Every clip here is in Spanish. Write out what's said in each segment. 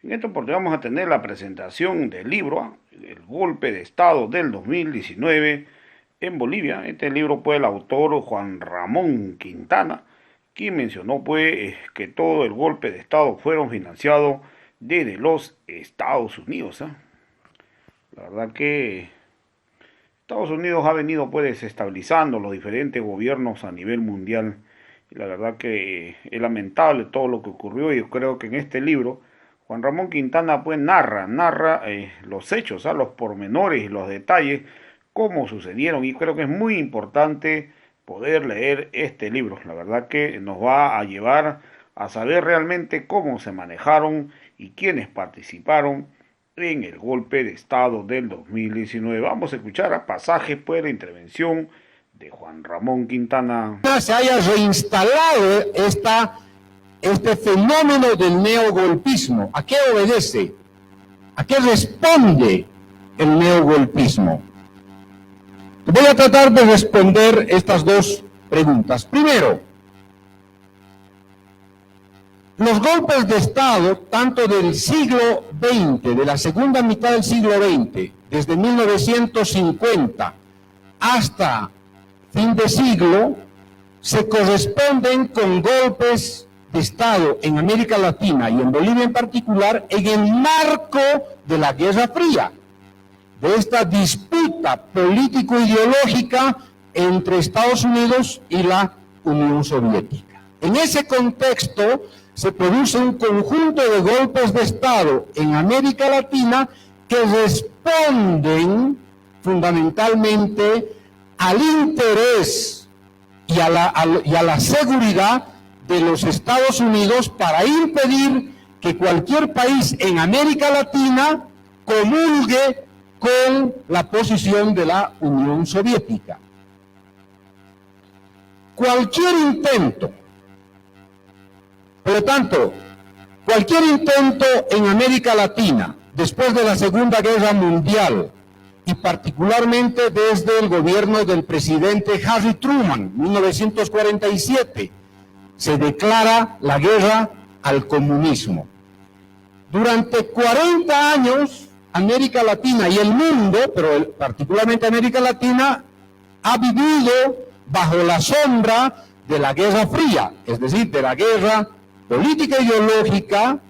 En esta oportunidad vamos a tener la presentación del libro El golpe de Estado del 2019 en Bolivia. Este libro pues el autor Juan Ramón Quintana, quien mencionó pues que todo el golpe de Estado fueron financiados desde los Estados Unidos. La verdad que Estados Unidos ha venido pues desestabilizando los diferentes gobiernos a nivel mundial. Y la verdad que es lamentable todo lo que ocurrió, y yo creo que en este libro Juan Ramón Quintana pues narra los hechos, los pormenores y los detalles, cómo sucedieron, y creo que es muy importante poder leer este libro. La verdad que nos va a llevar a saber realmente cómo se manejaron y quiénes participaron en el golpe de Estado del 2019. Vamos a escuchar a pasajes pues la intervención de Juan Ramón Quintana. Se haya reinstalado este fenómeno del neogolpismo. ¿A qué obedece? ¿A qué responde el neogolpismo? Voy a tratar de responder estas dos preguntas. Primero, los golpes de Estado, tanto del siglo XX, de la segunda mitad del siglo XX, desde 1950 hasta fin de siglo, se corresponden con golpes de Estado en América Latina y en Bolivia en particular en el marco de la Guerra Fría, de esta disputa político-ideológica entre Estados Unidos y la Unión Soviética. En ese contexto se produce un conjunto de golpes de Estado en América Latina que responden fundamentalmente al interés y a la seguridad de los Estados Unidos para impedir que cualquier país en América Latina comulgue con la posición de la Unión Soviética. Cualquier intento, por lo tanto, cualquier intento en América Latina después de la Segunda Guerra Mundial, y particularmente desde el gobierno del presidente Harry Truman, 1947, se declara la guerra al comunismo. Durante 40 años, América Latina y el mundo, pero particularmente América Latina, ha vivido bajo la sombra de la Guerra Fría, es decir, de la guerra política ideológica,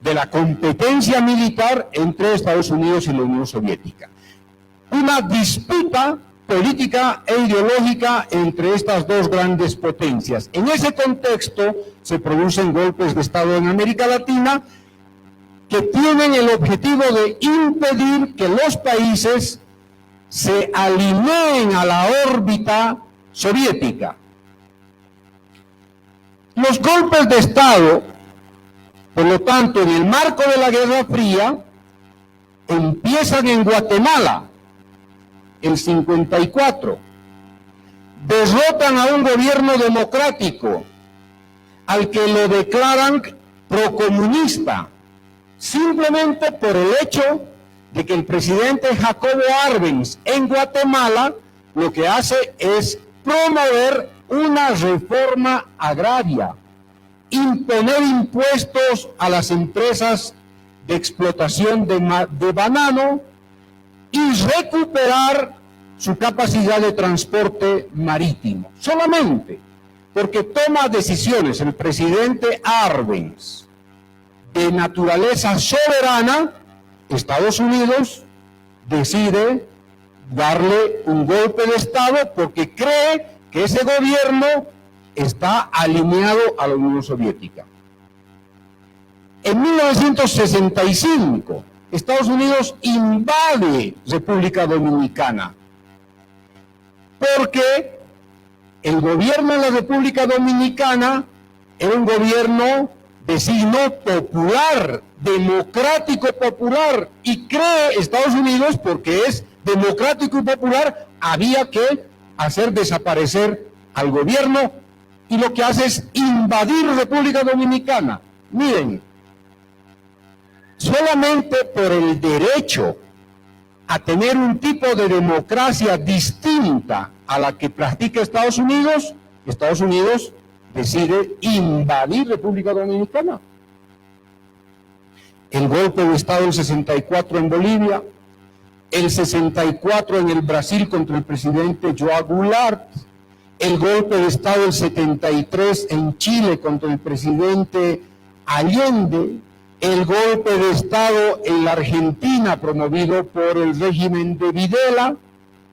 de la competencia militar entre Estados Unidos y la Unión Soviética. Una disputa política e ideológica entre estas dos grandes potencias. En ese contexto se producen golpes de Estado en América Latina que tienen el objetivo de impedir que los países se alineen a la órbita soviética. Los golpes de Estado, por lo tanto, en el marco de la Guerra Fría, empiezan en Guatemala, el 54, derrotan a un gobierno democrático al que lo declaran procomunista, simplemente por el hecho de que el presidente Jacobo Arbenz en Guatemala lo que hace es promover una reforma agraria, imponer impuestos a las empresas de explotación de banano y recuperar su capacidad de transporte marítimo. Solamente porque toma decisiones el presidente Arbenz de naturaleza soberana, Estados Unidos decide darle un golpe de Estado porque cree que ese gobierno está alineado a la Unión Soviética. En 1965, Estados Unidos invade República Dominicana porque el gobierno de la República Dominicana era un gobierno de signo popular, democrático popular, y cree Estados Unidos, porque es democrático y popular, había que hacer desaparecer al gobierno, y lo que hace es invadir República Dominicana. Miren, solamente por el derecho a tener un tipo de democracia distinta a la que practica Estados Unidos decide invadir República Dominicana. el golpe de Estado del 64 en Bolivia, el 64 en el Brasil contra el presidente João Goulart, el golpe de Estado del 73 en Chile contra el presidente Allende, el golpe de Estado en la Argentina promovido por el régimen de Videla,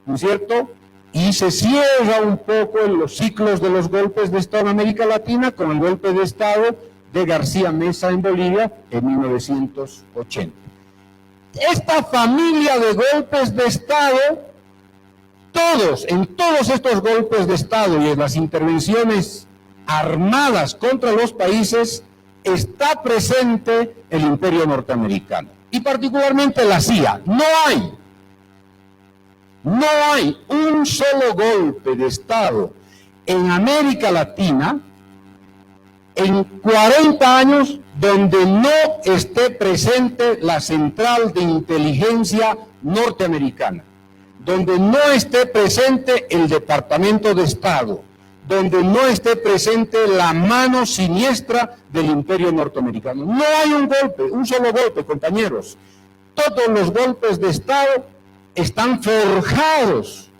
¿no es cierto? Y se cierra un poco en los ciclos de los golpes de Estado en América Latina con el golpe de Estado de García Meza en Bolivia en 1980. Esta familia de golpes de Estado, en todos estos golpes de Estado y en las intervenciones armadas contra los países, está presente el imperio norteamericano y particularmente la CIA. No hay un solo golpe de Estado en América Latina en 40 años donde no esté presente la Central de Inteligencia norteamericana, donde no esté presente el Departamento de Estado, donde no esté presente la mano siniestra del imperio norteamericano. No hay un solo golpe, compañeros. Todos los golpes de Estado están forjados,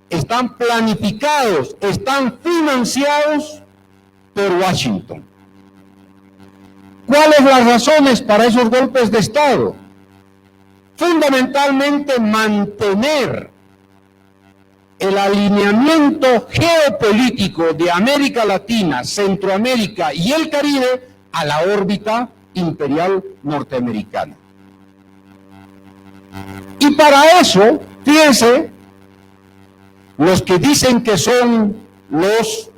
están planificados, están financiados por Washington. ¿Cuáles las razones para esos golpes de Estado? Fundamentalmente mantener el alineamiento geopolítico de América Latina, Centroamérica y el Caribe a la órbita imperial norteamericana. Y para eso, fíjense, los que dicen que son los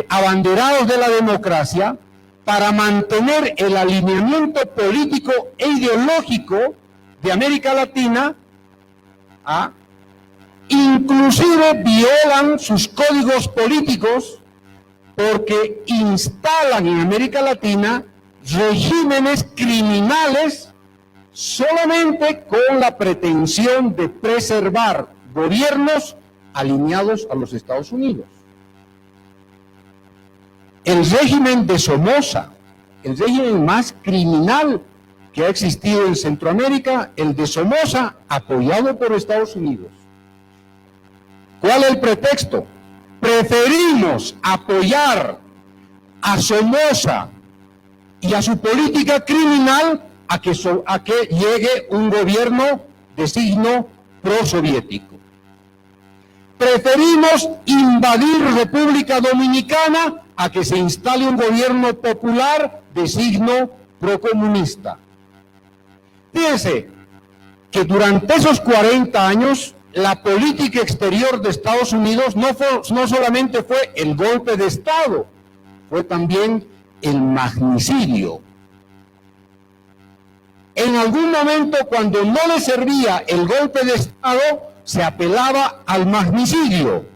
abanderados de la democracia, para mantener el alineamiento político e ideológico de América Latina, inclusive violan sus códigos políticos porque instalan en América Latina regímenes criminales solamente con la pretensión de preservar gobiernos alineados a los Estados Unidos. El régimen de Somoza, el régimen más criminal que ha existido en Centroamérica, el de Somoza, apoyado por Estados Unidos. ¿Cuál es el pretexto? Preferimos apoyar a Somoza y a su política criminal a que llegue un gobierno de signo prosoviético. Preferimos invadir República Dominicana a que se instale un gobierno popular de signo procomunista. Fíjense que durante esos 40 años la política exterior de Estados Unidos no solamente fue el golpe de Estado, fue también el magnicidio. En algún momento, cuando no le servía el golpe de Estado, se apelaba al magnicidio.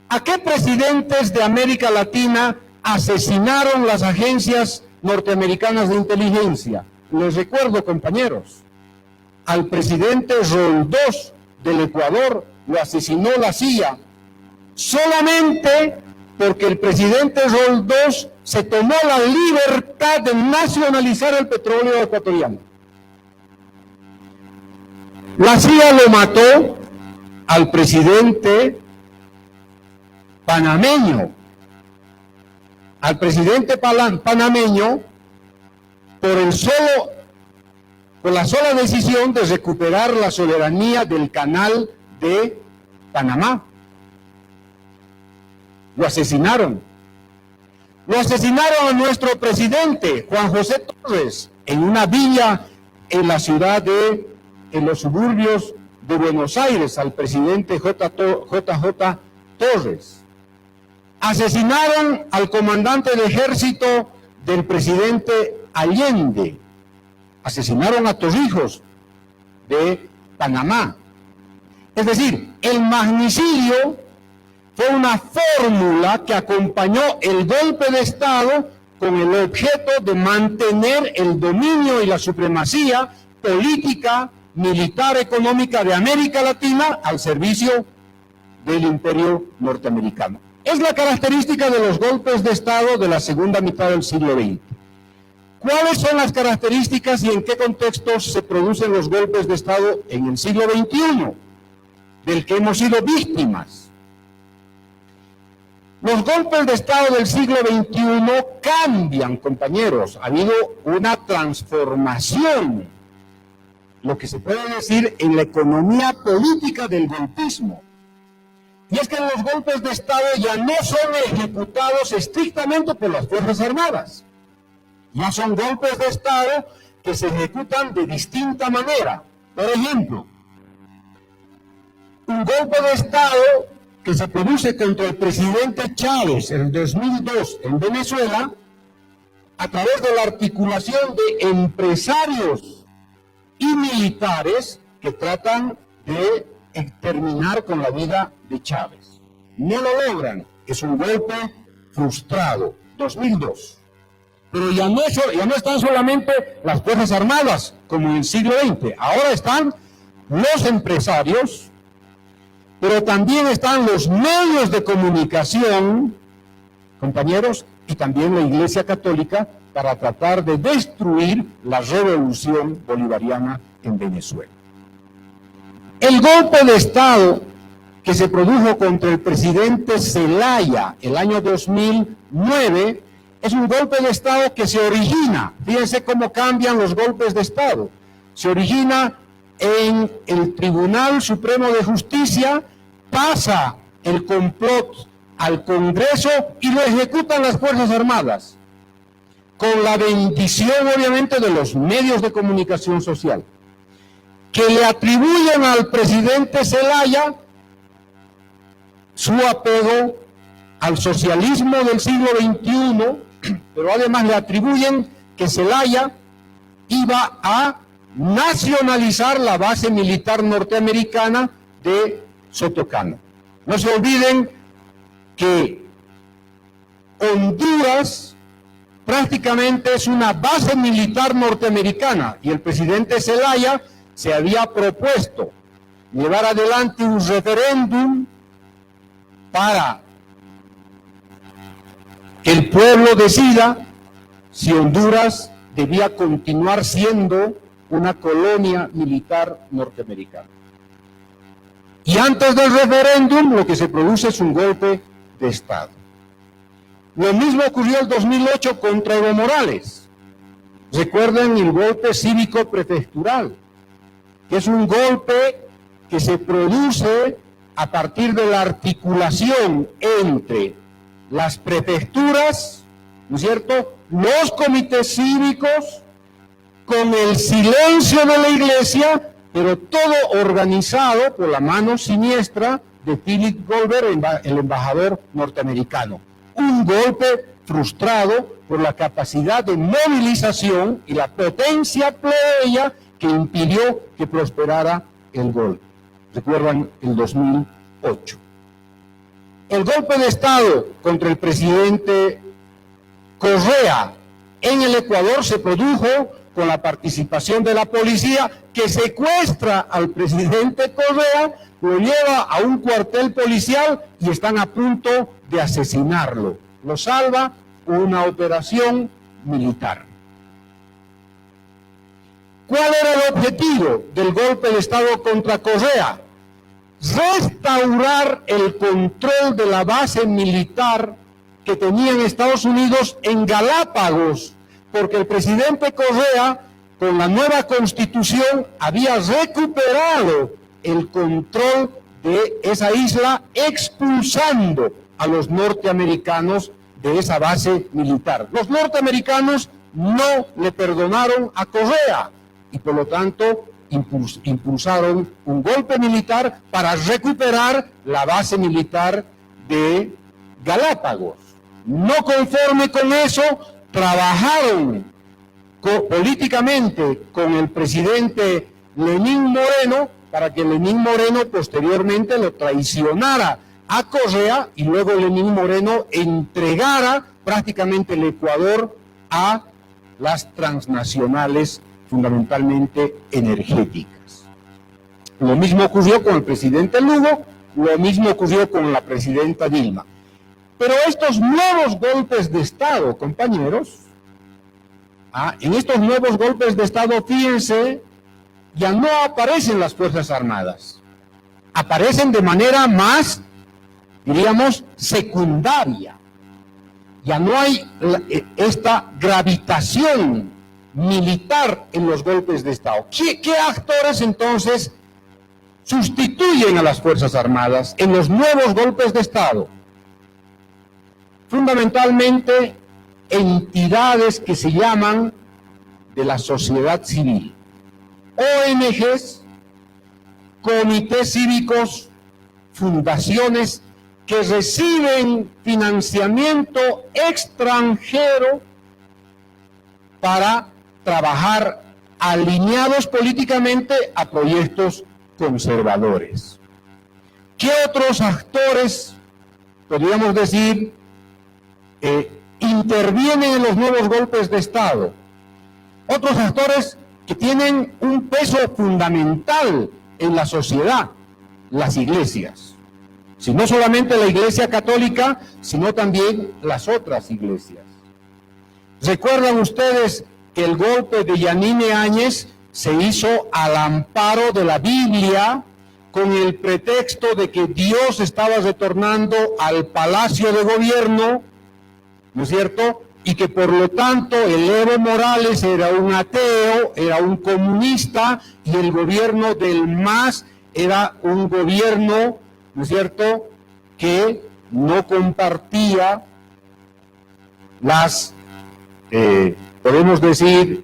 ¿A qué presidentes de América Latina asesinaron las agencias norteamericanas de inteligencia? Les recuerdo, compañeros, al presidente Roldós del Ecuador lo asesinó la CIA, solamente porque el presidente Roldós se tomó la libertad de nacionalizar el petróleo ecuatoriano. La CIA lo mató al presidente panameño, panameño por la sola decisión de recuperar la soberanía del canal de Panamá. Lo asesinaron. Lo asesinaron a nuestro presidente, Juan José Torres, en una villa en la ciudad en los suburbios de Buenos Aires, al presidente JJ Torres. Asesinaron al comandante de ejército del presidente Allende. Asesinaron a Torrijos de Panamá. Es decir, el magnicidio fue una fórmula que acompañó el golpe de Estado con el objeto de mantener el dominio y la supremacía política, militar, económica de América Latina al servicio del imperio norteamericano. Es la característica de los golpes de Estado de la segunda mitad del siglo XX. ¿Cuáles son las características y en qué contextos se producen los golpes de Estado en el siglo XXI, del que hemos sido víctimas? Los golpes de Estado del siglo XXI cambian, compañeros. Ha habido una transformación, lo que se puede decir, en la economía política del golpismo. Y es que los golpes de Estado ya no son ejecutados estrictamente por las Fuerzas Armadas. Ya son golpes de Estado que se ejecutan de distinta manera. Por ejemplo, un golpe de Estado que se produce contra el presidente Chávez en el 2002 en Venezuela, a través de la articulación de empresarios y militares que tratan de terminar con la vida de Chávez. No lo logran, es un golpe frustrado, 2002. Pero ya no están solamente las Fuerzas Armadas, como en el siglo XX, ahora están los empresarios, pero también están los medios de comunicación, compañeros, y también la Iglesia Católica, para tratar de destruir la revolución bolivariana en Venezuela. El golpe de Estado que se produjo contra el presidente Zelaya el año 2009 es un golpe de Estado que se origina, fíjense cómo cambian los golpes de Estado, se origina en el Tribunal Supremo de Justicia, pasa el complot al Congreso y lo ejecutan las Fuerzas Armadas, con la bendición obviamente de los medios de comunicación social, que le atribuyen al presidente Zelaya su apego al socialismo del siglo XXI, pero además le atribuyen que Zelaya iba a nacionalizar la base militar norteamericana de Sotocano. No se olviden que Honduras prácticamente es una base militar norteamericana y el presidente Zelaya se había propuesto llevar adelante un referéndum para que el pueblo decida si Honduras debía continuar siendo una colonia militar norteamericana. Y antes del referéndum lo que se produce es un golpe de Estado. Lo mismo ocurrió en 2008 contra Evo Morales. Recuerden el golpe cívico prefectural, que es un golpe que se produce a partir de la articulación entre las prefecturas, ¿no es cierto?, los comités cívicos, con el silencio de la Iglesia, pero todo organizado por la mano siniestra de Philip Goldberg, el embajador norteamericano. Un golpe frustrado por la capacidad de movilización y la potencia plebeya que impidió que prosperara el golpe. Recuerdan el 2008. El golpe de Estado contra el presidente Correa en el Ecuador se produjo con la participación de la policía, que secuestra al presidente Correa, lo lleva a un cuartel policial y están a punto de asesinarlo. Lo salva una operación militar. ¿Cuál era el objetivo del golpe de Estado contra Correa? Restaurar el control de la base militar que tenía en Estados Unidos en Galápagos, porque el presidente Correa, con la nueva constitución, había recuperado el control de esa isla, expulsando a los norteamericanos de esa base militar. Los norteamericanos no le perdonaron a Correa y por lo tanto impulsaron un golpe militar para recuperar la base militar de Galápagos. No conforme con eso, trabajaron políticamente con el presidente Lenín Moreno para que Lenín Moreno posteriormente lo traicionara a Correa y luego Lenín Moreno entregara prácticamente el Ecuador a las transnacionales, fundamentalmente energéticas. Lo mismo ocurrió con el presidente Lugo, lo mismo ocurrió con la presidenta Dilma. Pero estos nuevos golpes de Estado, compañeros, En estos nuevos golpes de Estado, fíjense, ya no aparecen las Fuerzas Armadas. Aparecen de manera más, diríamos, secundaria. Ya no hay esta gravitación militar en los golpes de Estado. ¿Qué actores entonces sustituyen a las Fuerzas Armadas en los nuevos golpes de Estado? Fundamentalmente entidades que se llaman de la sociedad civil, ONGs, comités cívicos, fundaciones que reciben financiamiento extranjero para trabajar alineados políticamente a proyectos conservadores. ¿Qué otros actores, podríamos decir, intervienen en los nuevos golpes de Estado? Otros actores que tienen un peso fundamental en la sociedad, las iglesias. Si no solamente la Iglesia Católica, sino también las otras iglesias. ¿Recuerdan ustedes que el golpe de Yanine Áñez se hizo al amparo de la Biblia con el pretexto de que Dios estaba retornando al palacio de gobierno, ¿no es cierto? Y que por lo tanto el Evo Morales era un ateo, era un comunista, y el gobierno del MAS era un gobierno, ¿no es cierto?, que no compartía las, podemos decir,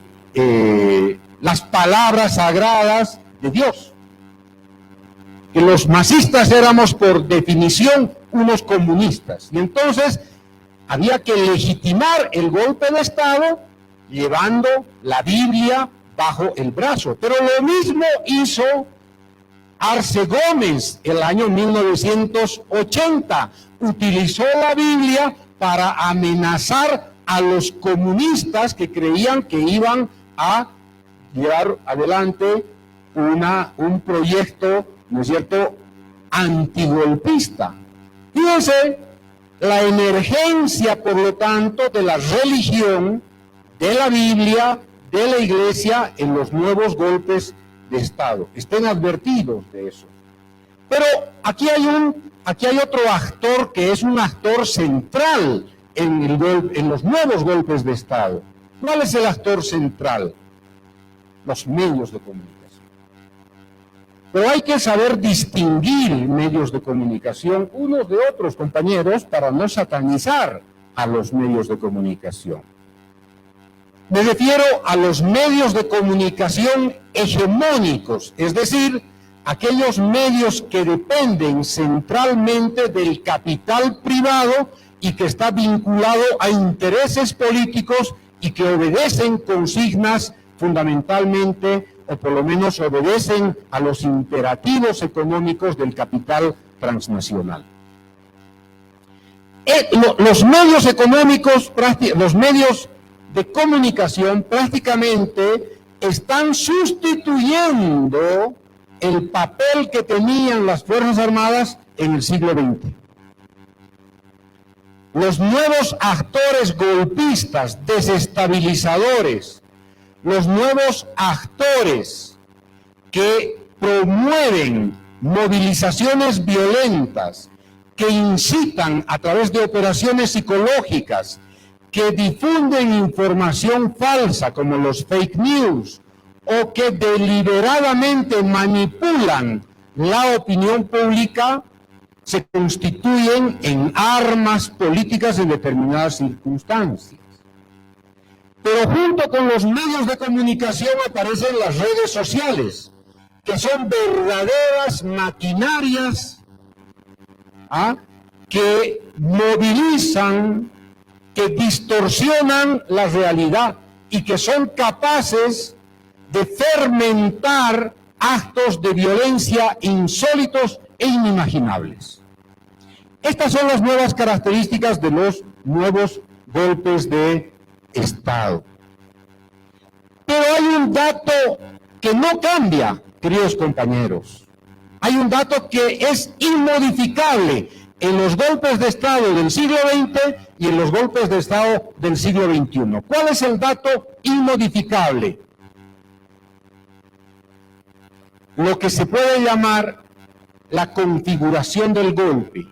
las palabras sagradas de Dios. Que los masistas éramos por definición unos comunistas. Y entonces había que legitimar el golpe de Estado llevando la Biblia bajo el brazo. Pero lo mismo hizo Arce Gómez el año 1980. Utilizó la Biblia para amenazar a los comunistas que creían que iban a llevar adelante un proyecto, ¿no es cierto?, antigolpista. Fíjense la emergencia, por lo tanto, de la religión, de la Biblia, de la Iglesia en los nuevos golpes de Estado. Estén advertidos de eso. Pero aquí hay otro actor que es un actor central en los nuevos golpes de Estado. ¿Cuál es el actor central? Los medios de comunicación. Pero hay que saber distinguir medios de comunicación unos de otros, compañeros, para no satanizar a los medios de comunicación. Me refiero a los medios de comunicación hegemónicos, es decir, aquellos medios que dependen centralmente del capital privado y que está vinculado a intereses políticos y que obedecen consignas fundamentalmente, o por lo menos obedecen a los imperativos económicos del capital transnacional. Los medios económicos, los medios de comunicación prácticamente están sustituyendo el papel que tenían las Fuerzas Armadas en el siglo XX. Los nuevos actores golpistas, desestabilizadores, los nuevos actores que promueven movilizaciones violentas, que incitan a través de operaciones psicológicas, que difunden información falsa como los fake news o que deliberadamente manipulan la opinión pública, se constituyen en armas políticas en determinadas circunstancias. Pero junto con los medios de comunicación aparecen las redes sociales, que son verdaderas maquinarias que movilizan, que distorsionan la realidad y que son capaces de fermentar actos de violencia insólitos e inimaginables. Estas son las nuevas características de los nuevos golpes de Estado. Pero hay un dato que no cambia, queridos compañeros. Hay un dato que es inmodificable, en los golpes de Estado del siglo XX y en los golpes de Estado del siglo XXI. ¿Cuál es el dato inmodificable? Lo que se puede llamar la configuración del golpe.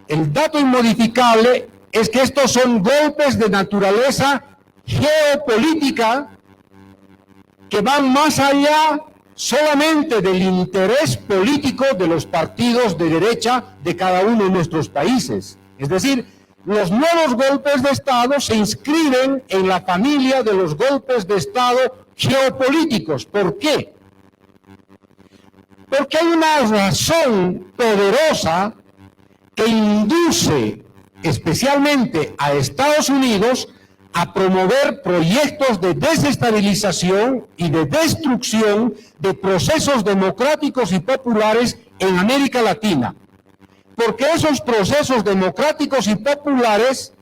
El dato inmodificable es que estos son golpes de naturaleza geopolítica que van más allá solamente del interés político de los partidos de derecha de cada uno de nuestros países. Es decir, los nuevos golpes de Estado se inscriben en la familia de los golpes de Estado geopolíticos. ¿Por qué? Porque hay una razón poderosa que induce especialmente a Estados Unidos a promover proyectos de desestabilización y de destrucción de procesos democráticos y populares en América Latina. Porque esos procesos democráticos y populares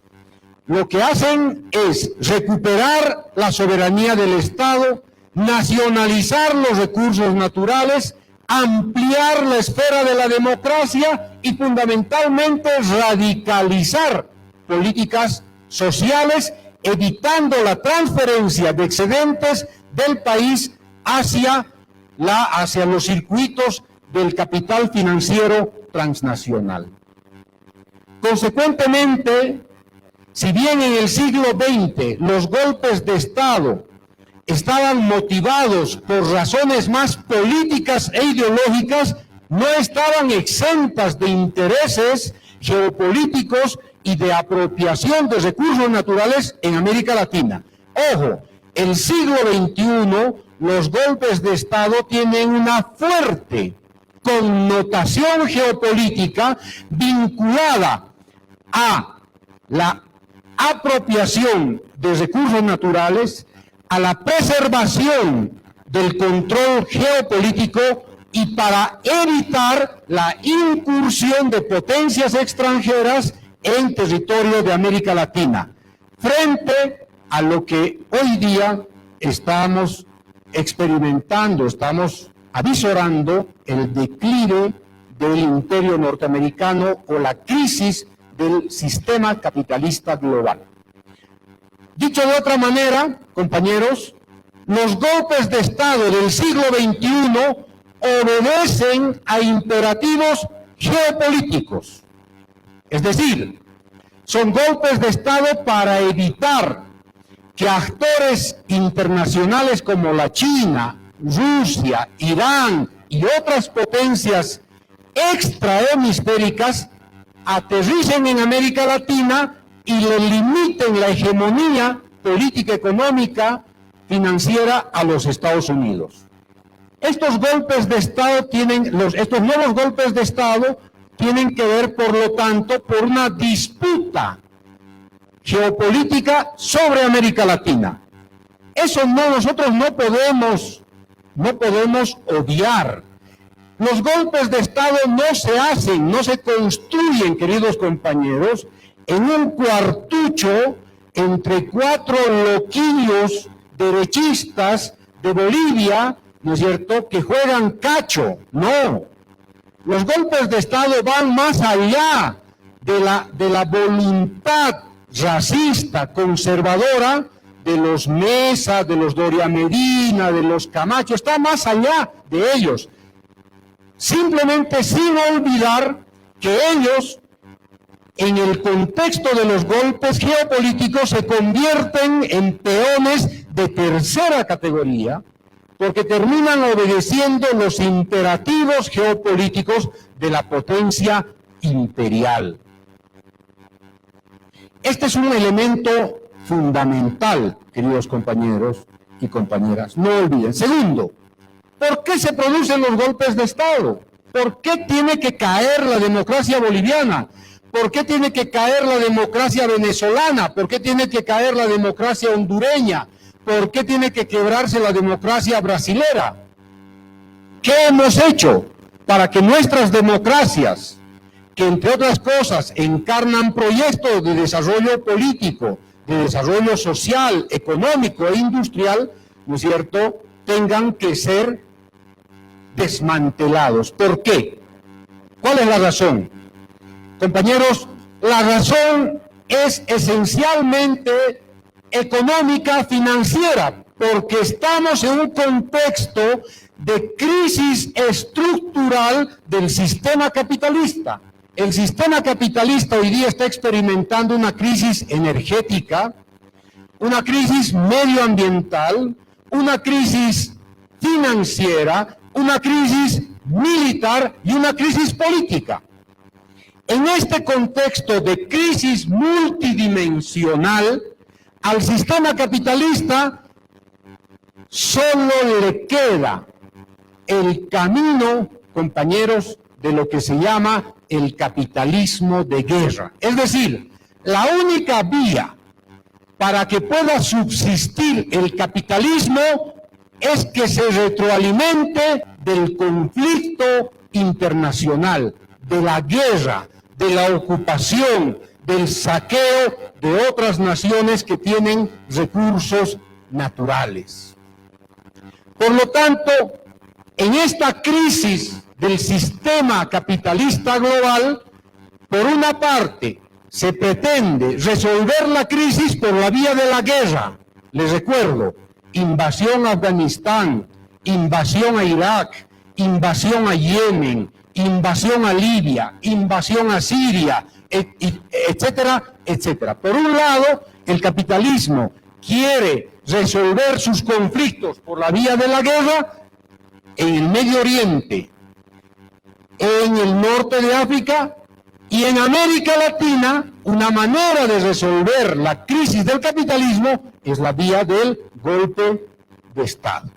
lo que hacen es recuperar la soberanía del Estado, nacionalizar los recursos naturales, ampliar la esfera de la democracia y fundamentalmente radicalizar políticas sociales, evitando la transferencia de excedentes del país hacia los circuitos del capital financiero transnacional. Consecuentemente, si bien en el siglo XX los golpes de Estado estaban motivados por razones más políticas e ideológicas, no estaban exentas de intereses geopolíticos y de apropiación de recursos naturales en América Latina. Ojo, el siglo XXI, los golpes de Estado tienen una fuerte connotación geopolítica vinculada a la apropiación de recursos naturales, a la preservación del control geopolítico y para evitar la incursión de potencias extranjeras en territorio de América Latina, frente a lo que hoy día estamos experimentando, estamos avisorando el declive del imperio norteamericano o la crisis del sistema capitalista global. Dicho de otra manera, compañeros, los golpes de Estado del siglo XXI obedecen a imperativos geopolíticos. Es decir, son golpes de Estado para evitar que actores internacionales como la China, Rusia, Irán y otras potencias extrahemisféricas aterricen en América Latina y le limiten la hegemonía política, económica, financiera a los Estados Unidos. Estos golpes de Estado estos nuevos golpes de Estado tienen que ver, por lo tanto, por una disputa geopolítica sobre América Latina. Eso nosotros no podemos obviar. Los golpes de Estado no se hacen, no se construyen, queridos compañeros, en un cuartucho entre cuatro loquillos derechistas de Bolivia, ¿no es cierto?, que juegan cacho. No. Los golpes de Estado van más allá de la voluntad racista, conservadora, de los Mesa, de los Doria Medina, de los Camacho, está más allá de ellos. Simplemente sin olvidar que ellos, en el contexto de los golpes geopolíticos, se convierten en peones de tercera categoría, porque terminan obedeciendo los imperativos geopolíticos de la potencia imperial. Este es un elemento fundamental, queridos compañeros y compañeras, no olviden. Segundo, ¿por qué se producen los golpes de Estado? ¿Por qué tiene que caer la democracia boliviana? ¿Por qué tiene que caer la democracia venezolana? ¿Por qué tiene que caer la democracia hondureña? ¿Por qué tiene que quebrarse la democracia brasilera? ¿Qué hemos hecho para que nuestras democracias, que entre otras cosas encarnan proyectos de desarrollo político, de desarrollo social, económico e industrial, ¿no es cierto?, tengan que ser desmantelados? ¿Por qué? ¿Cuál es la razón? Compañeros, la razón es esencialmente económica, financiera, porque estamos en un contexto de crisis estructural del sistema capitalista. El sistema capitalista hoy día está experimentando una crisis energética, una crisis medioambiental, una crisis financiera, una crisis militar y una crisis política. En este contexto de crisis multidimensional, al sistema capitalista solo le queda el camino, compañeros, de lo que se llama el capitalismo de guerra. Es decir, la única vía para que pueda subsistir el capitalismo es que se retroalimente del conflicto internacional, de la guerra, de la ocupación, del saqueo de otras naciones que tienen recursos naturales. Por lo tanto, en esta crisis del sistema capitalista global, por una parte, se pretende resolver la crisis por la vía de la guerra. Les recuerdo, invasión a Afganistán, invasión a Irak, invasión a Yemen, invasión a Libia, invasión a Siria, etcétera, etcétera. Por un lado, el capitalismo quiere resolver sus conflictos por la vía de la guerra en el Medio Oriente, en el norte de África y en América Latina. Una manera de resolver la crisis del capitalismo es la vía del golpe de Estado.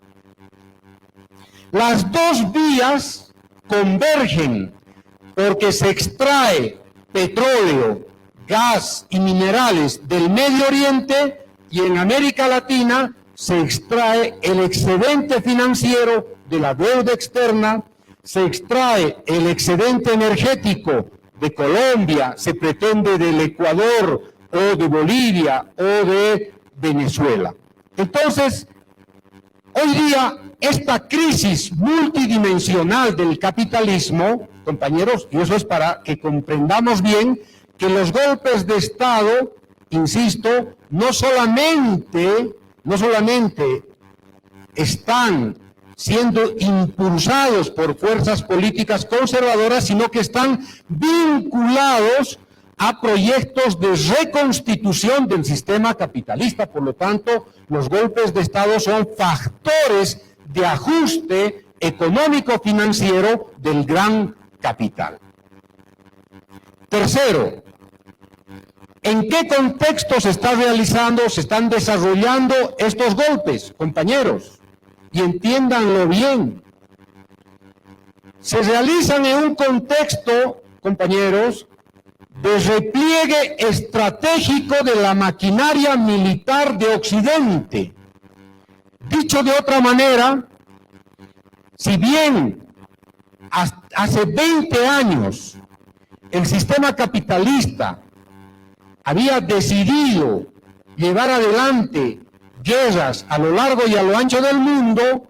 Las dos vías convergen porque se extrae petróleo, gas y minerales del Medio Oriente, y en América Latina se extrae el excedente financiero de la deuda externa, se extrae el excedente energético de Colombia, se pretende del Ecuador o de Bolivia o de Venezuela. Entonces, hoy día esta crisis multidimensional del capitalismo, compañeros, y eso es para que comprendamos bien que los golpes de Estado, insisto, no solamente están siendo impulsados por fuerzas políticas conservadoras, sino que están vinculados a proyectos de reconstitución del sistema capitalista. Por lo tanto, los golpes de Estado son factores de ajuste económico-financiero del gran capital. Tercero, ¿en qué contexto se están desarrollando estos golpes, compañeros? Y entiéndanlo bien. Se realizan en un contexto, compañeros, de repliegue estratégico de la maquinaria militar de Occidente. Dicho de otra manera, si bien hace 20 años el sistema capitalista había decidido llevar adelante guerras a lo largo y a lo ancho del mundo,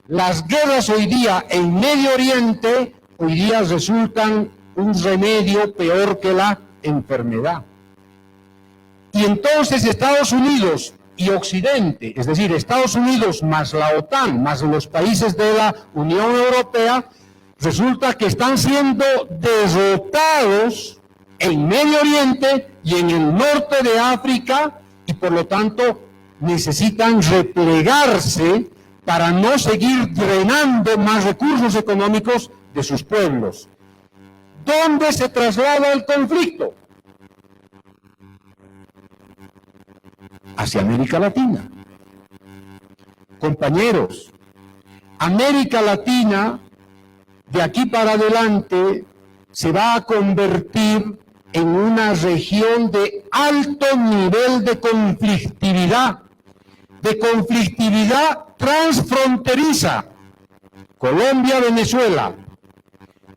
las guerras hoy día en Medio Oriente hoy día resultan un remedio peor que la enfermedad. Y entonces Estados Unidos y Occidente, es decir, Estados Unidos más la OTAN, más los países de la Unión Europea, resulta que están siendo derrotados en Medio Oriente y en el norte de África, y por lo tanto necesitan replegarse para no seguir drenando más recursos económicos de sus pueblos. ¿Dónde se traslada el conflicto? Hacia América Latina. Compañeros, América Latina, de aquí para adelante, se va a convertir en una región de alto nivel de conflictividad transfronteriza, Colombia-Venezuela,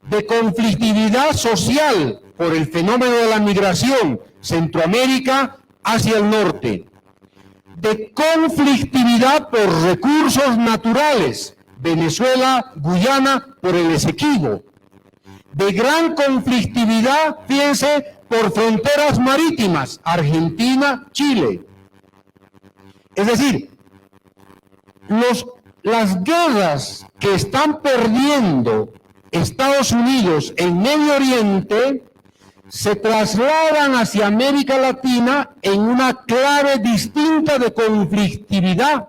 de conflictividad social por el fenómeno de la migración, Centroamérica hacia el norte, de conflictividad por recursos naturales, Venezuela, Guyana por el Esequibo, de gran conflictividad, fíjense, por fronteras marítimas, Argentina, Chile. Es decir, las guerras que están perdiendo Estados Unidos en Medio Oriente se trasladan hacia América Latina en una clave distinta de conflictividad.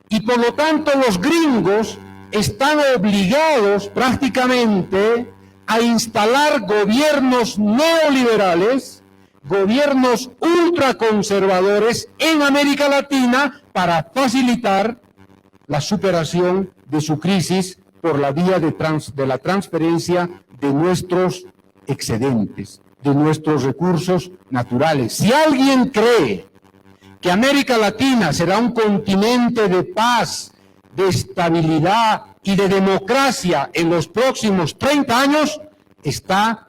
Y por lo tanto los gringos están obligados prácticamente a instalar gobiernos neoliberales, gobiernos ultraconservadores en América Latina para facilitar la superación de su crisis por la vía de la transferencia de nuestros excedentes, de nuestros recursos naturales. Si alguien cree que América Latina será un continente de paz, de estabilidad y de democracia en los próximos 30 años, está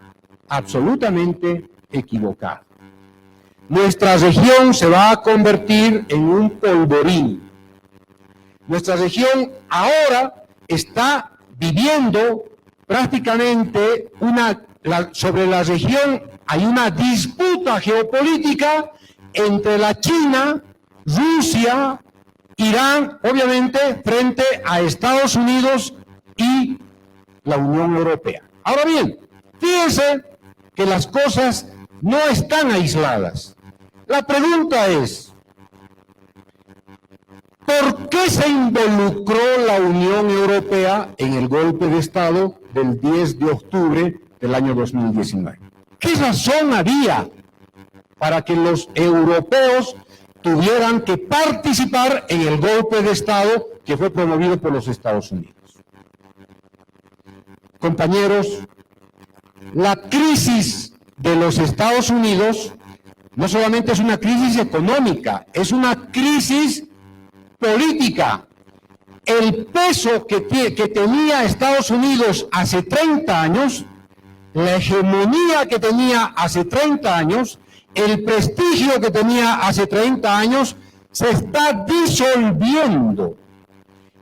absolutamente equivocado. Nuestra región se va a convertir en un polvorín. Nuestra región ahora está viviendo prácticamente sobre la región hay una disputa geopolítica entre la China, Rusia, Irán, obviamente, frente a Estados Unidos y la Unión Europea. Ahora bien, fíjense que las cosas no están aisladas. La pregunta es, ¿por qué se involucró la Unión Europea en el golpe de Estado del 10 de octubre del año 2019? ¿Qué razón había para que los europeos tuvieran que participar en el golpe de Estado que fue promovido por los Estados Unidos? Compañeros, la crisis de los Estados Unidos no solamente es una crisis económica, es una crisis política. El peso que tenía Estados Unidos hace 30 años, la hegemonía que tenía hace 30 años, el prestigio que tenía hace 30 años, se está disolviendo.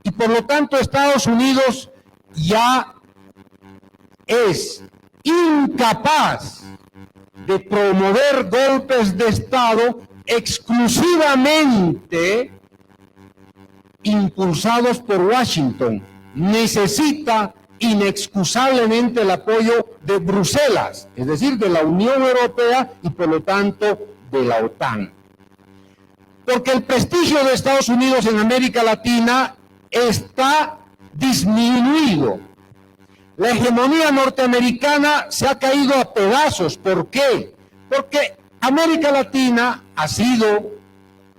Y por lo tanto Estados Unidos ya es incapaz de promover golpes de Estado exclusivamente impulsados por Washington. Necesita inexcusablemente el apoyo de Bruselas, es decir, de la Unión Europea y por lo tanto de la OTAN. Porque el prestigio de Estados Unidos en América Latina está disminuido. La hegemonía norteamericana se ha caído a pedazos. ¿Por qué? Porque América Latina ha sido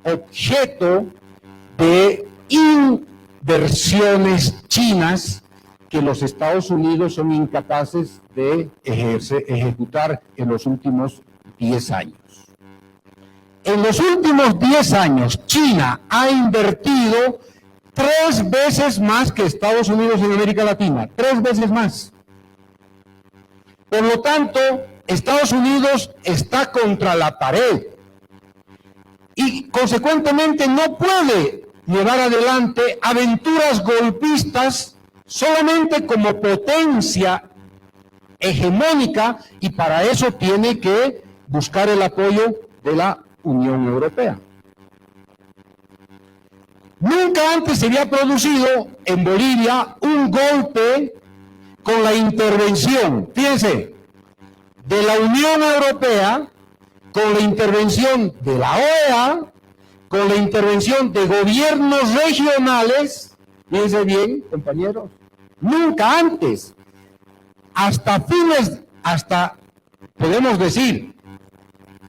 objeto de inversiones chinas que los Estados Unidos son incapaces de ejecutar en los últimos 10 años. En los últimos 10 años, China ha invertido 3 veces más que Estados Unidos en América Latina, 3 veces más. Por lo tanto, Estados Unidos está contra la pared y consecuentemente no puede llevar adelante aventuras golpistas solamente como potencia hegemónica, y para eso tiene que buscar el apoyo de la Unión Europea. Nunca antes se había producido en Bolivia un golpe con la intervención, fíjense, de la Unión Europea, con la intervención de la OEA, con la intervención de gobiernos regionales, fíjense bien, compañeros, nunca antes, hasta podemos decir,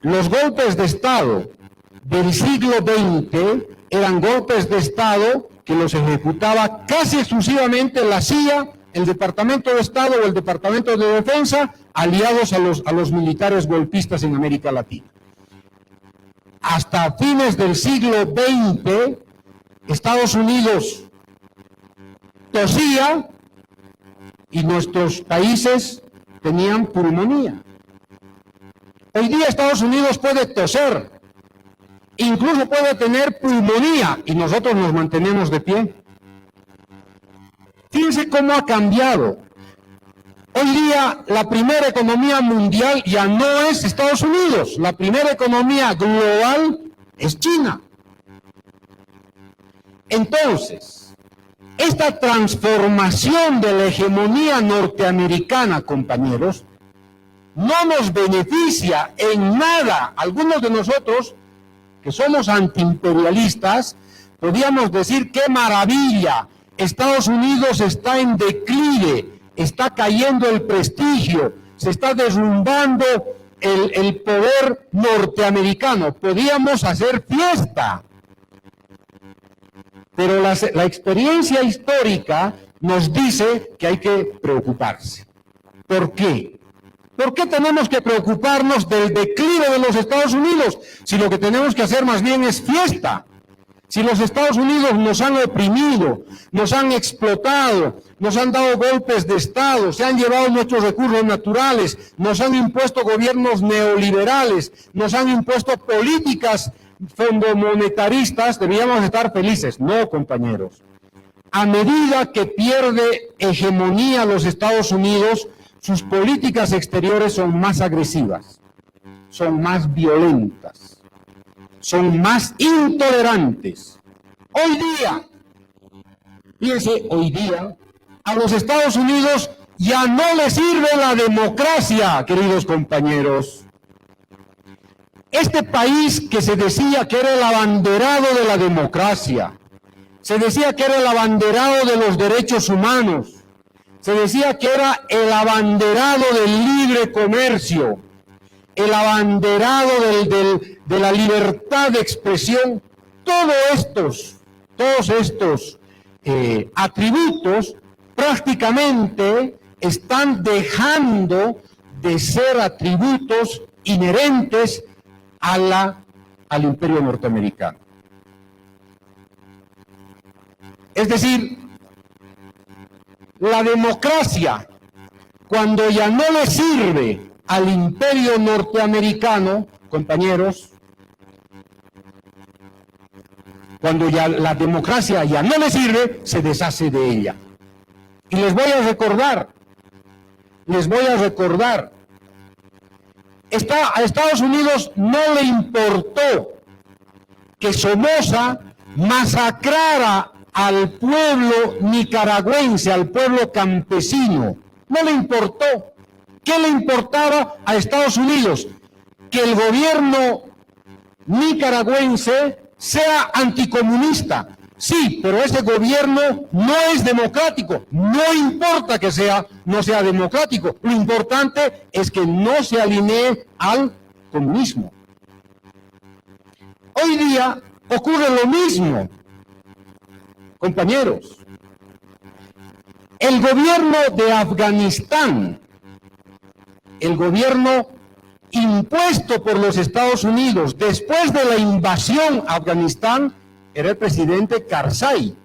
los golpes de Estado del siglo XX eran golpes de Estado que los ejecutaba casi exclusivamente la CIA, el Departamento de Estado o el Departamento de Defensa, aliados a los militares golpistas en América Latina. Hasta fines del siglo XX, Estados Unidos tosía y nuestros países tenían pulmonía. Hoy día Estados Unidos puede toser, incluso puede tener pulmonía y nosotros nos mantenemos de pie. Fíjense cómo ha cambiado. Hoy día la primera economía mundial ya no es Estados Unidos, la primera economía global es China. Entonces, esta transformación de la hegemonía norteamericana, compañeros, no nos beneficia en nada. Algunos de nosotros, que somos antiimperialistas, podríamos decir qué maravilla, Estados Unidos está en declive, está cayendo el prestigio, se está derrumbando el poder norteamericano. Podríamos hacer fiesta. Pero la experiencia histórica nos dice que hay que preocuparse. ¿Por qué? ¿Por qué tenemos que preocuparnos del declive de los Estados Unidos si lo que tenemos que hacer más bien es fiesta? Si los Estados Unidos nos han oprimido, nos han explotado, nos han dado golpes de Estado, se han llevado nuestros recursos naturales, nos han impuesto gobiernos neoliberales, nos han impuesto políticas fondomonetaristas, deberíamos estar felices. No, compañeros. A medida que pierde hegemonía los Estados Unidos, sus políticas exteriores son más agresivas, son más violentas, son más intolerantes. Hoy día, fíjense, hoy día, a los Estados Unidos ya no les sirve la democracia, queridos compañeros. Este país que se decía que era el abanderado de la democracia, se decía que era el abanderado de los derechos humanos, se decía que era el abanderado del libre comercio, el abanderado de la libertad de expresión, todos estos atributos prácticamente están dejando de ser atributos inherentes al imperio norteamericano. Es decir, la democracia, cuando ya no le sirve al imperio norteamericano, compañeros, cuando ya la democracia ya no le sirve, se deshace de ella. Y les voy a recordar, a Estados Unidos no le importó que Somoza masacrara al pueblo nicaragüense, al pueblo campesino. No le importó. ¿Qué le importaba a Estados Unidos? Que el gobierno nicaragüense sea anticomunista. Sí, pero ese gobierno no es democrático. No importa que no sea democrático. Lo importante es que no se alinee al comunismo. Hoy día ocurre lo mismo, compañeros. El gobierno de Afganistán, el gobierno impuesto por los Estados Unidos después de la invasión a Afganistán, era el presidente Karzai.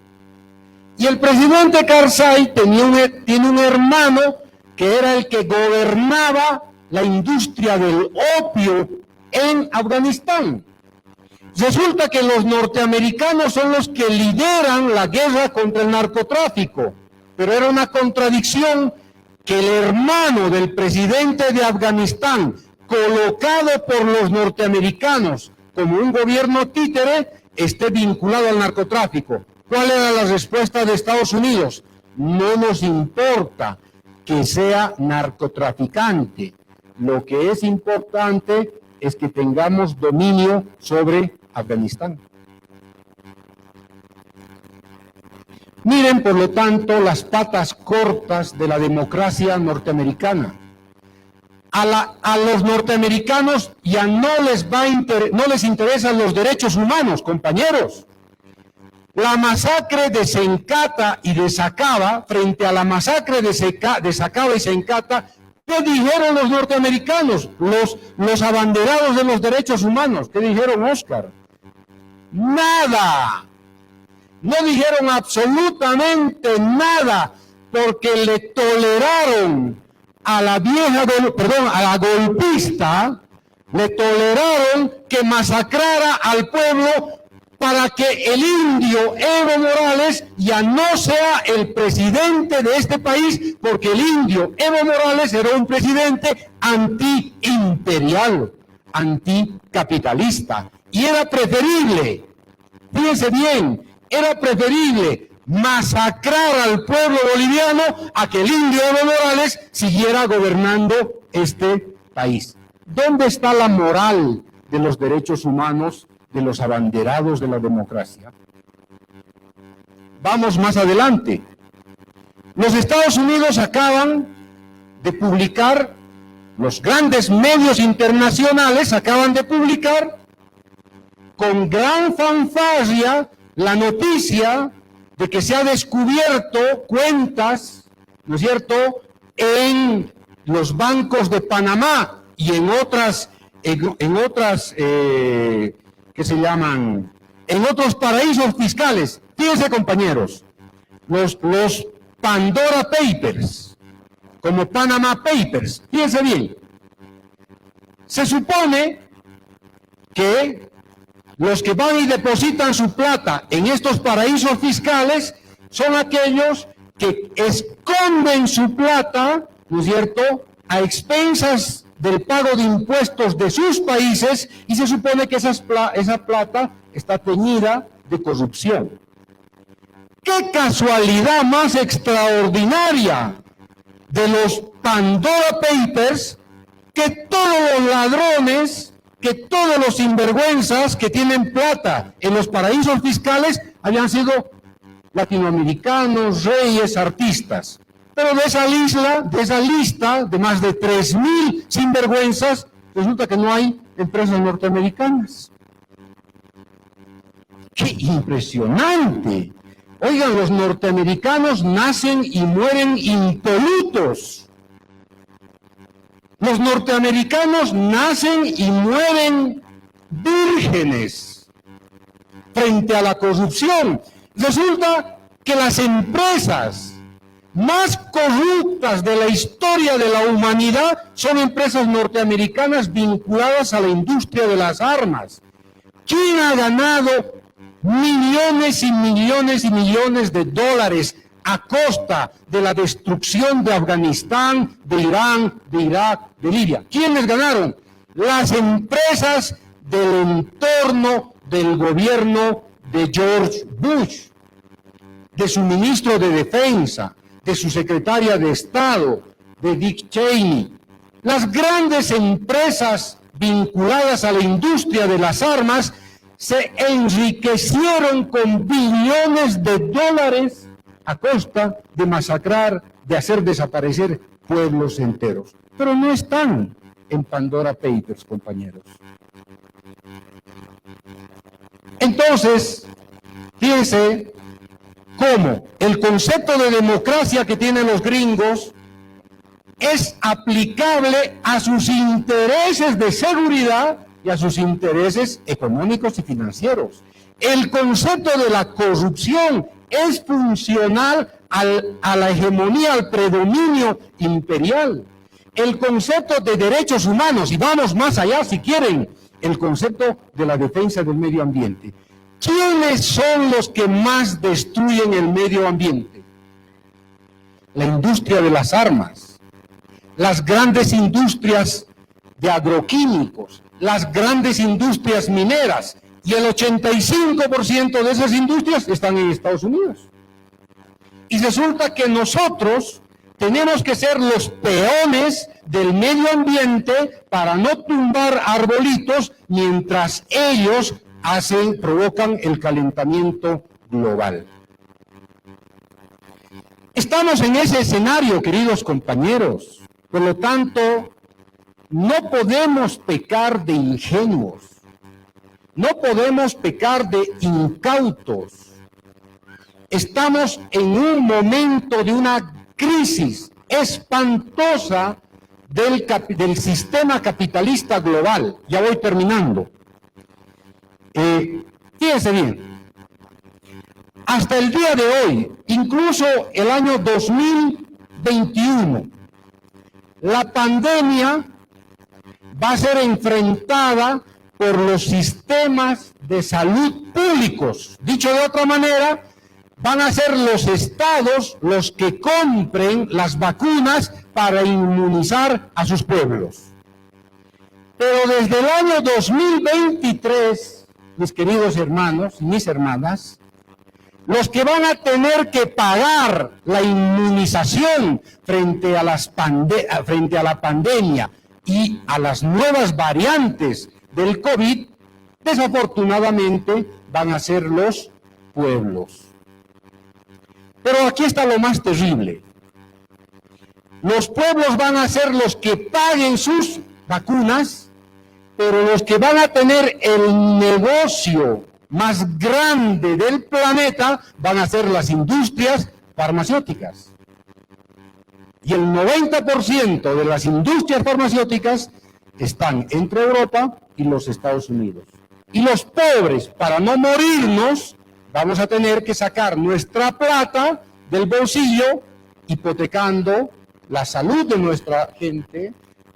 Y el presidente Karzai tiene un hermano que era el que gobernaba la industria del opio en Afganistán. Resulta que los norteamericanos son los que lideran la guerra contra el narcotráfico, pero era una contradicción que el hermano del presidente de Afganistán, colocado por los norteamericanos como un gobierno títere, esté vinculado al narcotráfico. ¿Cuál era la respuesta de Estados Unidos? No nos importa que sea narcotraficante. Lo que es importante es que tengamos dominio sobre Afganistán. Miren, por lo tanto, las patas cortas de la democracia norteamericana. A los norteamericanos ya no les interesan los derechos humanos, compañeros. La masacre de Sencata y de Sacaba, frente a la masacre de Sacaba y Sencata, ¿qué dijeron los norteamericanos, los abanderados de los derechos humanos? ¿Qué dijeron, Oscar? Nada. No dijeron absolutamente nada, porque le toleraron a la golpista, le toleraron que masacrara al pueblo para que el indio Evo Morales ya no sea el presidente de este país, porque el indio Evo Morales era un presidente antiimperial, anticapitalista, y era preferible, fíjense bien, era preferible masacrar al pueblo boliviano a que el indio Evo Morales siguiera gobernando este país. ¿Dónde está la moral de los derechos humanos, de los abanderados de la democracia? Vamos más adelante. Los Estados Unidos acaban de publicar, los grandes medios internacionales acaban de publicar con gran fanfarria la noticia de que se ha descubierto cuentas, ¿no es cierto?, en los bancos de Panamá y en otras que se llaman, en otros paraísos fiscales. Fíjense, compañeros, los Pandora Papers, como Panama Papers, fíjense bien, se supone que los que van y depositan su plata en estos paraísos fiscales son aquellos que esconden su plata, ¿no es cierto?, a expensas del pago de impuestos de sus países, y se supone que esa plata está teñida de corrupción. ¡Qué casualidad más extraordinaria de los Pandora Papers, que todos los ladrones, que todos los sinvergüenzas que tienen plata en los paraísos fiscales habían sido latinoamericanos, reyes, artistas? Pero de esa lista de más de 3.000 sinvergüenzas, resulta que no hay empresas norteamericanas. ¡Qué impresionante! Oigan, los norteamericanos nacen y mueren impolutos. Los norteamericanos nacen y mueren vírgenes frente a la corrupción. Resulta que las empresas más corruptas de la historia de la humanidad son empresas norteamericanas vinculadas a la industria de las armas. ¿Quién ha ganado millones y millones y millones de dólares a costa de la destrucción de Afganistán, de Irán, de Irak, de Libia? ¿Quiénes ganaron? Las empresas del entorno del gobierno de George Bush, de su ministro de Defensa, de su secretaria de Estado, de Dick Cheney. Las grandes empresas vinculadas a la industria de las armas se enriquecieron con billones de dólares a costa de masacrar, de hacer desaparecer pueblos enteros. Pero no están en Pandora Papers, compañeros. Entonces, fíjense cómo el concepto de democracia que tienen los gringos es aplicable a sus intereses de seguridad y a sus intereses económicos y financieros. El concepto de la corrupción es funcional a la hegemonía, al predominio imperial. El concepto de derechos humanos, y vamos más allá si quieren, el concepto de la defensa del medio ambiente. ¿Quiénes son los que más destruyen el medio ambiente? La industria de las armas, las grandes industrias de agroquímicos, las grandes industrias mineras, y el 85% de esas industrias están en Estados Unidos. Y resulta que nosotros tenemos que ser los peones del medio ambiente para no tumbar arbolitos mientras ellos provocan el calentamiento global. Estamos en ese escenario, queridos compañeros. Por lo tanto, no podemos pecar de ingenuos. No podemos pecar de incautos. Estamos en un momento de una crisis espantosa del sistema capitalista global. Ya voy terminando. Fíjense bien, hasta el día de hoy, incluso el año 2021, la pandemia va a ser enfrentada por los sistemas de salud públicos. Dicho de otra manera, van a ser los estados los que compren las vacunas para inmunizar a sus pueblos. Pero desde el año 2023, mis queridos hermanos y mis hermanas, los que van a tener que pagar la inmunización frente a la pandemia y a las nuevas variantes del COVID, desafortunadamente van a ser los pueblos. Pero aquí está lo más terrible. Los pueblos van a ser los que paguen sus vacunas, pero los que van a tener el negocio más grande del planeta van a ser las industrias farmacéuticas. Y el 90% de las industrias farmacéuticas están entre Europa y los Estados Unidos. Y los pobres, para no morirnos, vamos a tener que sacar nuestra plata del bolsillo, hipotecando la salud de nuestra gente,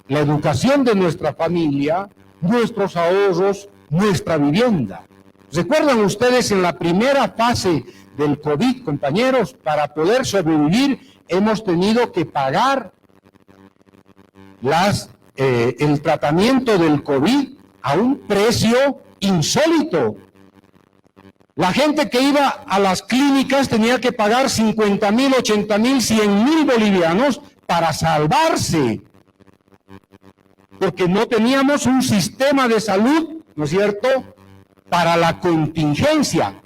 la educación de nuestra familia, nuestros ahorros, nuestra vivienda. ¿Recuerdan ustedes en la primera fase del COVID, compañeros? Para poder sobrevivir hemos tenido que pagar el tratamiento del COVID a un precio insólito. La gente que iba a las clínicas tenía que pagar 50,000, 80,000, 100,000 bolivianos para salvarse, porque no teníamos un sistema de salud, ¿no es cierto?, para la contingencia.